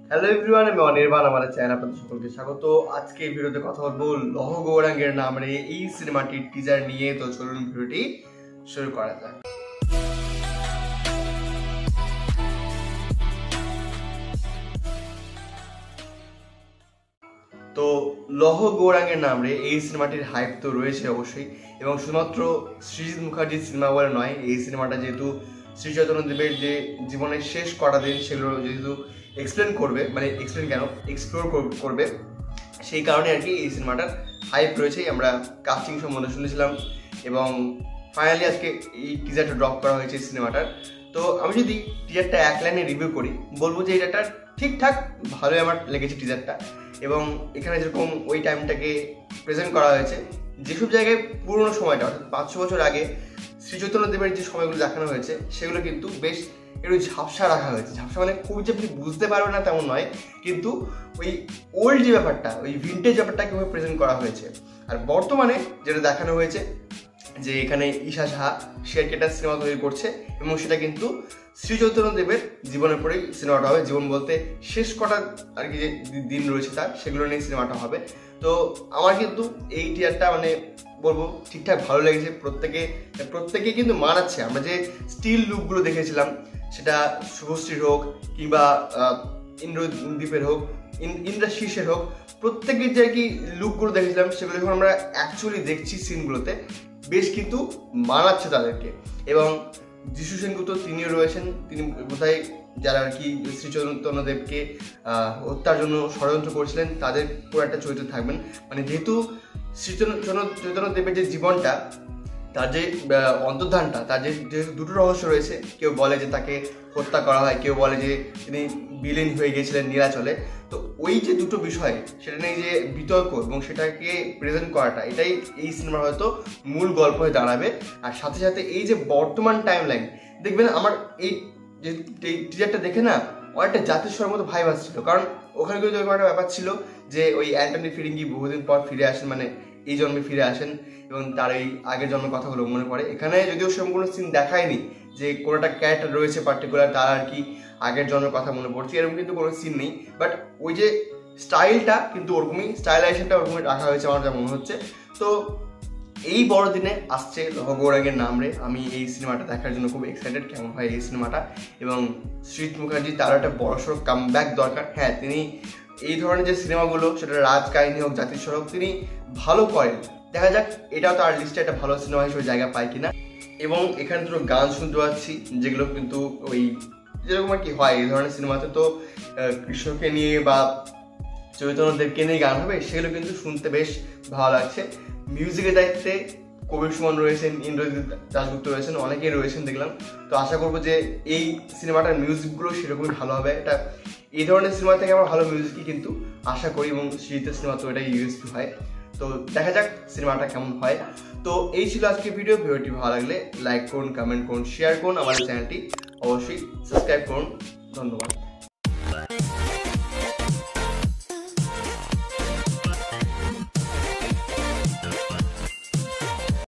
Hello everyone, আমি অনির্বাণ। আমার channel আপনাদের সকলকে স্বাগত। আজকে এই ভিডিওতে কথা বলবো লৌহ গৌরাঙ্গের নামে এই সিনেমাটির টিজার নিয়ে। তো চলুন ভিডিওটি শুরু করা যাক। তো লৌহ গৌরাঙ্গের নামে এই সিনেমাটির হাইপ তো রয়েছে অবশ্যই, এবং শুধুমাত্র সৃজিত মুখার্জির সিনেমা বলে নয়, এই সিনেমাটা যেহেতু শ্রী চৈতন্য দেবের যে জীবনের শেষ কটা দিন সেগুলো যেহেতু এক্সপ্লোর করবে, সেই কারণে আর কি এই সিনেমাটার হাইপ রয়েছে। আমরা কাস্টিং সম্বন্ধে শুনেছিলাম এবং ফাইনালি আজকে এই টিজারটা ড্রপ করা হয়েছে সিনেমাটার। তো আমি যদি টিজারটা এক লাইনে রিভিউ করি, বলবো যে এটা ঠিকঠাক ভালোই আমার লেগেছে টিজারটা। এবং এখানে যেরকম ওই টাইমটাকে প্রেজেন্ট করা হয়েছে, যেসব জায়গায় পুরোনো সময়টা অর্থাৎ 500 বছর আগে শ্রী চৈতন্য দেবের যে সময়গুলো দেখানো হয়েছে সেগুলো কিন্তু বেশ একটু ঝাপসা রাখা হয়েছে। ঝাপসা মানে খুব যে আপনি বুঝতে পারবেন না তেমন নয়, কিন্তু ওই ওল্ড যে ব্যাপারটা, ওই ভিন্টেজ ব্যাপারটা কীভাবে প্রেজেন্ট করা হয়েছে। আর বর্তমানে যেটা দেখানো হয়েছে যে এখানে ঈশা সাহা সে একটা সিনেমা তৈরি করছে, এবং সেটা কিন্তু শ্রী চৈতন্য দেবের জীবনের পরেই সিনেমাটা হবে। জীবন বলতে শেষ কটা আর কি যে দিন রয়েছে তার, সেগুলো নিয়ে সিনেমাটা হবে। তো আমার কিন্তু এই টিয়ারটা বলবো ঠিকঠাক ভালো লেগেছে। প্রত্যেকে কিন্তু মানাচ্ছে। আমরা যে স্টিল লুকগুলো দেখেছিলাম, সেটা শুভশ্রীর হোক কিংবা ইন্দ্রদীপের হোক, ইন্দ্রাশিসের হোক, প্রত্যেকের যে কি লুকগুলো দেখেছিলাম সেগুলো যখন আমরা অ্যাকচুয়ালি দেখছি সিনগুলোতে, বেশ কিন্তু মানাচ্ছে তাদেরকে। এবং যিশু সেনগুপ্ত তিনিও রয়েছেন। তিনি বোধহয় যারা আর কি শ্রী চৈতন্য দেবকে হত্যার জন্য ষড়যন্ত্র করেছিলেন তাদের পুরো একটা চরিত্র থাকবেন। যেহেতু শ্রী চৈতন্য দেবের যে জীবনটা, তার যে অন্তর্ধানটা, তার যে দুটো রহস্য রয়েছে। কেউ বলে যে তাকে হত্যা করা হয়, কেউ বলে যে তিনি বিলীন হয়ে গিয়েছিলেন নীলাচলে। তো ওই যে দুটো বিষয়, সেটা নিয়ে যে বিতর্ক এবং সেটাকে প্রেজেন্ট করাটা, এটাই এই সিনেমার হয়তো মূল গল্প হয়ে দাঁড়াবে। আর সাথে সাথে এই যে বর্তমান টাইম লাইন দেখবেন, আমার এই যে টিজারটা দেখে না অনেকটা জাতিস্বরের মতো ভাইব আসছিল। কারণ ওখানে কিন্তু একটা ব্যাপার ছিল যে ওই অ্যান্টনি ফিরিঙ্গি বহুদিন পর ফিরে আসেন, এই জন্মে ফিরে আসেন, এবং তার এই আগের জন্মের কথাগুলো মনে পড়ে। এখানে যদিও সেরকম কোনো সিন দেখায়নি যে কোনো একটা ক্যারেক্টার রয়েছে পার্টিকুলার তার আর কি আগের জন্মের কথা মনে পড়ছে, এরকম কিন্তু কোনো সিন নেই। বাট ওই যে স্টাইলটা কিন্তু ওরকমই, স্টাইলাইজেশনটা ওরকমই রাখা হয়েছে আমার যা মনে হচ্ছে। তো এই বড়দিনে আসছে লৌহ গৌরাঙ্গের নামে। আমি এই সিনেমাটা দেখার জন্য খুব এক্সাইটেড, কেমন হয় এই সিনেমাটা। এবং সৃজিত মুখার্জি তার একটা বড়সড় কামব্যাক দরকার। হ্যাঁ, তিনি এই ধরনের যে সিনেমাগুলো, সেটা রাজকাহিনী হোক, জাতিস্বর হোক, তিনি ভালো করেন। দেখা যাক এটাও তার লিস্টে একটা ভালো সিনেমা হিসেবে জায়গা পায় কিনা। এবং এখানে দুটো গান শুনতে পাচ্ছি, যেগুলো কিন্তু ওই যেরকম আর কি হয় এই ধরনের সিনেমাতে, তো কৃষ্ণকে নিয়ে বা চৈতন্য দেবকে নিয়ে গান হবে, সেগুলো কিন্তু শুনতে বেশ ভালো লাগছে। মিউজিকের দায়িত্বে কবির সুমন রয়েছেন, ইন্দ্রজিৎ দাশগুপ্ত রয়েছেন, অনেকেই রয়েছেন দেখলাম। তো আশা করবো যে এই সিনেমাটার মিউজিকগুলো সেরকমই ভালো হবে। এটা এই ধরনের সিনেমা থেকে আমরা ভালো মিউজিকই কিন্তু আশা করি, এবং সৃজিতের সিনেমা তো এটাই ইউএসপি হয়। তো দেখা যাক সিনেমাটা কেমন হয়। তো এই ছিল আজকে ভিডিওটি ভালো লাগলে লাইক করুন, কমেন্ট করুন, শেয়ার করুন। আমাদের চ্যানেলটি অবশ্যই সাবস্ক্রাইব করুন। ধন্যবাদ।